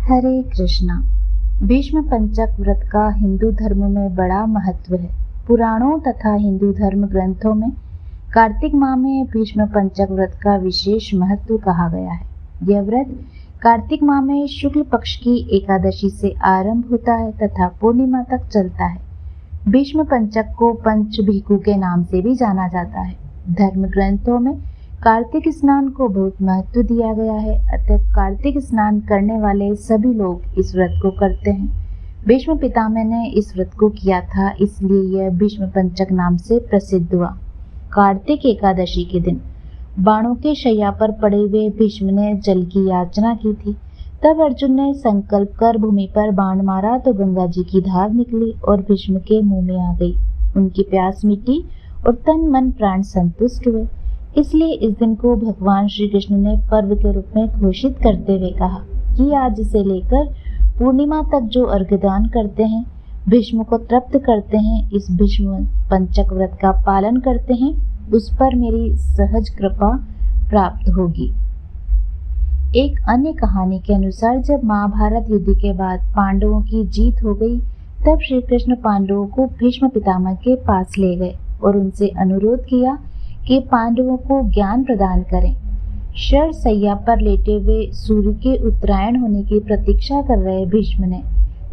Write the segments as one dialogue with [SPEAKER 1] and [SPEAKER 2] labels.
[SPEAKER 1] हरे कृष्णा। भीष्म पंचक व्रत का हिंदू धर्म में बड़ा महत्व है। पुराणों तथा हिंदू धर्म ग्रंथों में कार्तिक माह में भीष्म पंचक व्रत का विशेष महत्व कहा गया है। यह व्रत कार्तिक माह में शुक्ल पक्ष की एकादशी से आरंभ होता है तथा पूर्णिमा तक चलता है। भीष्म पंचक को पंचभीकु के नाम से भी जाना जाता है। धर्म ग्रंथों में कार्तिक स्नान को बहुत महत्व दिया गया है, अतः कार्तिक स्नान करने वाले सभी लोग इस व्रत को करते हैं। भीष्म पितामह ने इस व्रत को किया था, इसलिए यह भीष्म पंचक नाम से प्रसिद्ध हुआ। कार्तिक एकादशी के दिन बाणों के शैया पर पड़े हुए भीष्म ने जल की याचना की थी। तब अर्जुन ने संकल्प कर भूमि पर बाण मारा तो गंगा जी की धार निकली और भीष्म के मुंह में आ गई। उनकी प्यास मिटी और तन मन प्राण संतुष्ट हुए। इसलिए इस दिन को भगवान श्री कृष्ण ने पर्व के रूप में घोषित करते हुए कहा कि आज से लेकर पूर्णिमा तक जो अर्घदान करते हैं, भीष्म को तृप्त करते हैं, इस भीष्म पंचक व्रत का पालन करते हैं, उस पर मेरी सहज कृपा प्राप्त होगी। एक अन्य कहानी के अनुसार जब महाभारत युद्ध के बाद पांडवों की जीत हो गई, तब श्री कृष्ण पांडवों को भीष्म पितामह के पास ले गए और उनसे अनुरोध किया कि पांडवों को ज्ञान प्रदान करें। शर सैया पर लेटे हुए सूर्य के उत्तरायण होने की प्रतीक्षा कर रहे भीष्म ने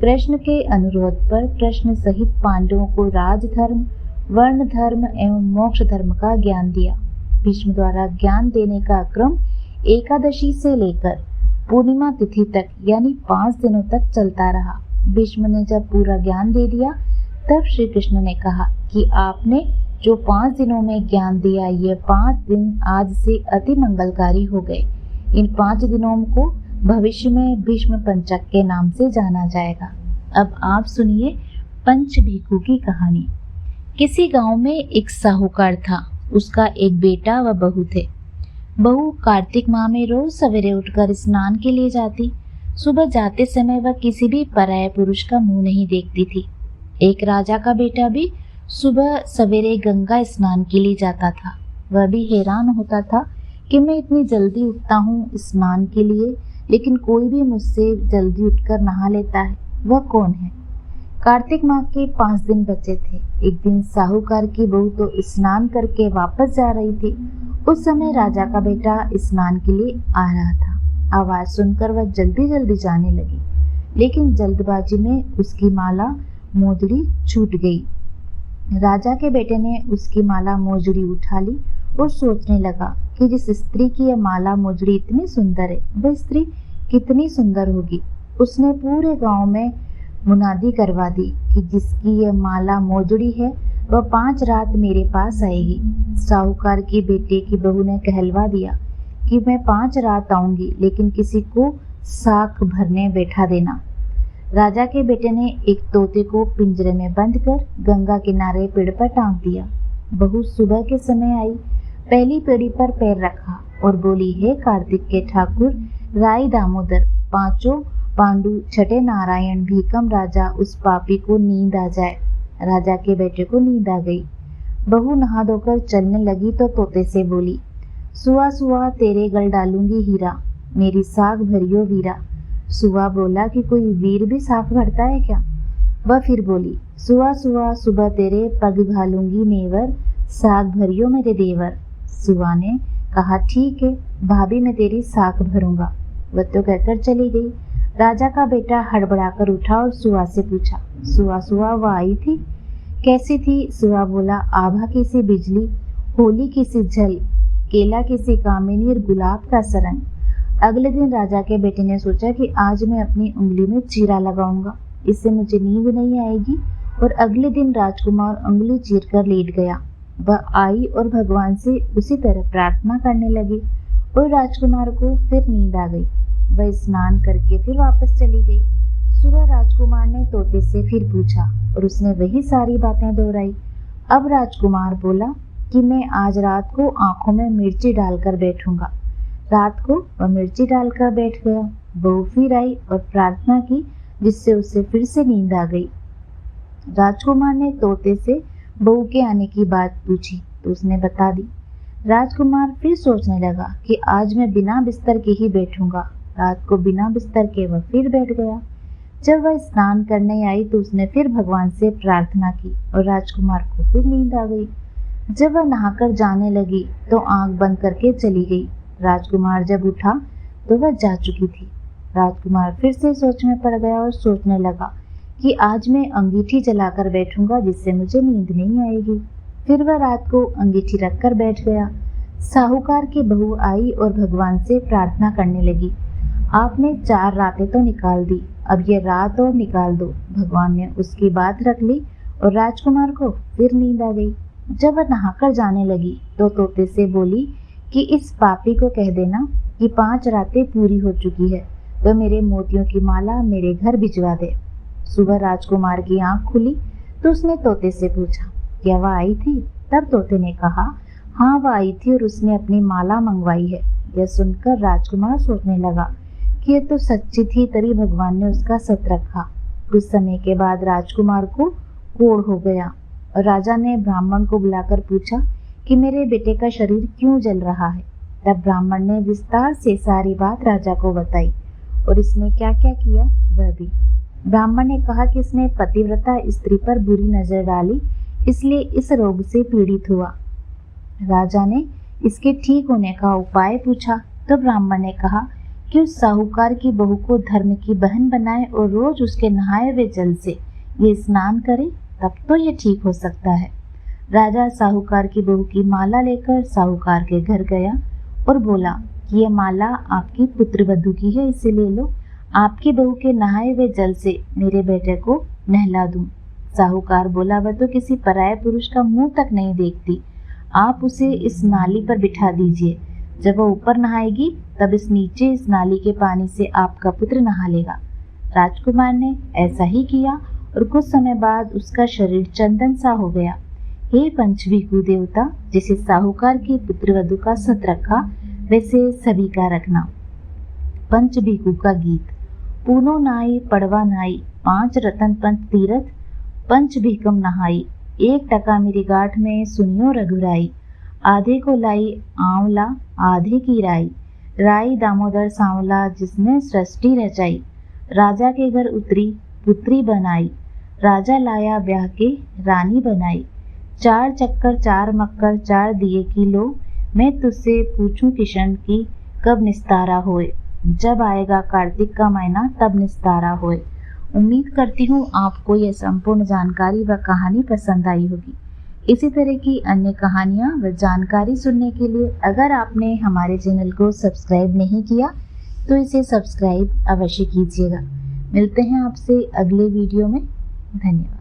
[SPEAKER 1] कृष्ण के अनुरोध पर कृष्ण सहित पांडवों को राजधर्म, वर्ण धर्म एवं मोक्ष धर्म का ज्ञान दिया। भीष्म द्वारा ज्ञान देने का क्रम एकादशी से लेकर पूर्णिमा तिथि तक यानी 5 दिनों तक चलता रहा। भीष्म ने जब पूरा ज्ञान दे दिया, तब श्री कृष्ण ने कहा कि आपने जो 5 दिनों में ज्ञान दिया, ये 5 दिन आज से अति मंगलकारी हो गए। इन 5 दिनों को भविष्य में भीष्म पंचक के नाम से जाना जाएगा। अब आप सुनिए पंचभीकु की कहानी। किसी गांव में एक साहूकार था। उसका एक बेटा व बहू थे। बहू कार्तिक माह में रोज सवेरे उठकर स्नान के लिए जाती। सुबह जाते समय वह किसी भी पराये पुरुष का मुंह नहीं देखती थी। एक राजा का बेटा भी सुबह सवेरे गंगा स्नान के लिए जाता था। वह भी हैरान होता था कि मैं इतनी जल्दी उठता हूँ स्नान के लिए, लेकिन कोई भी मुझसे जल्दी उठकर नहा लेता है। वह कौन है? कार्तिक माह के 5 दिन बचे थे। एक दिन साहूकार की बहू तो स्नान करके वापस जा रही थी। उस समय राजा का बेटा स्नान के लिए आ रहा था। आवाज सुनकर वह जल्दी जल्दी जाने लगी, लेकिन जल्दबाजी में उसकी माला मोजड़ी छूट गई। राजा के बेटे ने उसकी माला मोजड़ी उठा ली और सोचने लगा कि जिस स्त्री की यह माला मोजड़ी इतनी सुंदर है, वह स्त्री कितनी सुंदर होगी। उसने पूरे गांव में मुनादी करवा दी कि जिसकी यह माला मोजड़ी है वह 5 रात मेरे पास आएगी। साहूकार के बेटे की बहू ने कहलवा दिया कि मैं 5 रात आऊंगी, लेकिन किसी को साख भरने बैठा देना। राजा के बेटे ने एक तोते को पिंजरे में बंद कर गंगा किनारे पेड़ पर टांग दिया। बहू सुबह के समय आई, पहली पेड़ी पर पैर रखा और बोली, हे कार्तिक के ठाकुर राय दामोदर, 5 पांडु, छठे नारायण, भीकम राजा, उस पापी को नींद आ जाए। राजा के बेटे को नींद आ गई। बहू नहा धोकर चलने लगी तो तोते से बोली, सुआ सुआ तेरे गल डालूंगी हीरा, मेरी साग भरियो वीरा। सुआ बोला कि कोई वीर भी साग भरता है क्या? वह फिर बोली, सुआ सुआ सुबह तेरे पग घालूंगी नेवर, साग भरियो मेरे देवर। सुआ ने कहा, ठीक है भाभी, मैं तेरी साग भरूंगा। वह तो कहकर चली गई। राजा का बेटा हड़बड़ाकर उठा और सुआ से पूछा, सुआ सुआ वह आई थी? कैसी थी? सुआ बोला, आभा की सी बिजली, होली की सी झल, केला की सी कामिनी और गुलाब का सरंग। अगले दिन राजा के बेटे ने सोचा कि आज मैं अपनी उंगली में चीरा लगाऊंगा, इससे मुझे नींद नहीं आएगी। और अगले दिन राजकुमार उंगली चीर कर लेट गया। वह आई और भगवान से उसी तरह प्रार्थना करने लगी और राजकुमार को फिर नींद आ गई। वह स्नान करके फिर वापस चली गई। सुबह राजकुमार ने तोते से फिर पूछा और उसने वही सारी बातें दोहराई। अब राजकुमार बोला कि मैं आज रात को आंखों में मिर्ची डालकर बैठूंगा। रात को वह मिर्ची डालकर बैठ गया। बहू फिर आई और प्रार्थना की, जिससे उसे फिर से नींद आ गई। राजकुमार ने तोते से बहू के आने की बात पूछी तो उसने बता दी। राजकुमार फिर सोचने लगा कि आज मैं बिना बिस्तर के ही बैठूंगा। रात को बिना बिस्तर के वह फिर बैठ गया। जब वह स्नान करने आई तो उसने फिर भगवान से प्रार्थना की और राजकुमार को फिर नींद आ गई। जब वह नहाकर जाने लगी तो आंख बंद करके चली गई। राजकुमार जब उठा तो वह जा चुकी थी। राजकुमार फिर से सोच में पड़ गया और सोचने लगा कि आज मैं अंगीठी जलाकर बैठूंगा जिससे मुझे नींद नहीं आएगी। फिर वह रात को अंगीठी रखकर बैठ गया। साहूकार की बहू आई और भगवान से प्रार्थना करने लगी, आपने 4 रातें तो निकाल दी, अब ये रात और निकाल दो। भगवान ने उसकी बात रख ली और राजकुमार को फिर नींद आ गई। जब वह नहाकर जाने लगी तो तोते से बोली कि इस पापी को कह देना कि 5 रातें पूरी हो चुकी है, वह मेरे मोतियों की माला मेरे घर भिजवा दे। सुबह राजकुमार की आंख खुली तो उसने तोते से पूछा, क्या वह आई थी? तब तोते ने कहा, हाँ वह आई थी और उसने अपनी माला मंगवाई है। यह सुनकर राजकुमार सोचने लगा कि यह तो सच्ची थी, तभी भगवान ने उसका सत रखा। कुछ समय के बाद राजकुमार को कोढ़ हो गया और राजा ने ब्राह्मण को बुलाकर पूछा कि मेरे बेटे का शरीर क्यों जल रहा है। तब ब्राह्मण ने विस्तार से सारी बात राजा को बताई और इसने क्या क्या किया वह भी। ब्राह्मण ने कहा कि इसने पतिव्रता स्त्री पर बुरी नजर डाली, इसलिए इस रोग से पीड़ित हुआ। राजा ने इसके ठीक होने का उपाय पूछा तो ब्राह्मण ने कहा कि उस साहूकार की बहू को धर्म की बहन बनाए और रोज उसके नहाए हुए जल से ये स्नान करे, तब तो ये ठीक हो सकता है। राजा साहूकार की बहू की माला लेकर साहूकार के घर गया और बोला कि यह माला आपकी पुत्रवधू की है, इसे ले लो, आपकी बहू के नहाए हुए जल से मेरे बेटे को नहला दूं। साहूकार बोला, वह तो किसी पराये पुरुष का मुंह तक नहीं देखती, आप उसे इस नाली पर बिठा दीजिए, जब वह ऊपर नहाएगी तब इस नाली के पानी से आपका पुत्र नहा लेगा। राजकुमार ने ऐसा ही किया और कुछ समय बाद उसका शरीर चंदन सा हो गया। हे पंचभीखु देवता, जिसे साहूकार की पुत्रवधू का सत रखा वैसे सभी का रखना। पंचभीखु का गीत। पूनो नाई पड़वा नाई, 5 रतन पंच तीरथ, पंचभीकम नहाई, 1 टका मेरी गांठ में सुनियो रघुराई। आधे को लाई आंवला आधे की राई, राई दामोदर सांवला जिसने सृष्टि रचाई। राजा के घर उतरी पुत्री बनाई, राजा लाया ब्याह के रानी बनाई। 4 चक्कर 4 मक्कर 4 दिए की लो, मैं तुझसे पूछूं किशन की कब निस्तारा होए। जब आएगा कार्तिक का महीना तब निस्तारा होए। उम्मीद करती हूँ आपको यह संपूर्ण जानकारी व कहानी पसंद आई होगी। इसी तरह की अन्य कहानियाँ व जानकारी सुनने के लिए अगर आपने हमारे चैनल को सब्सक्राइब नहीं किया तो इसे सब्सक्राइब अवश्य कीजिएगा। मिलते हैं आपसे अगले वीडियो में। धन्यवाद।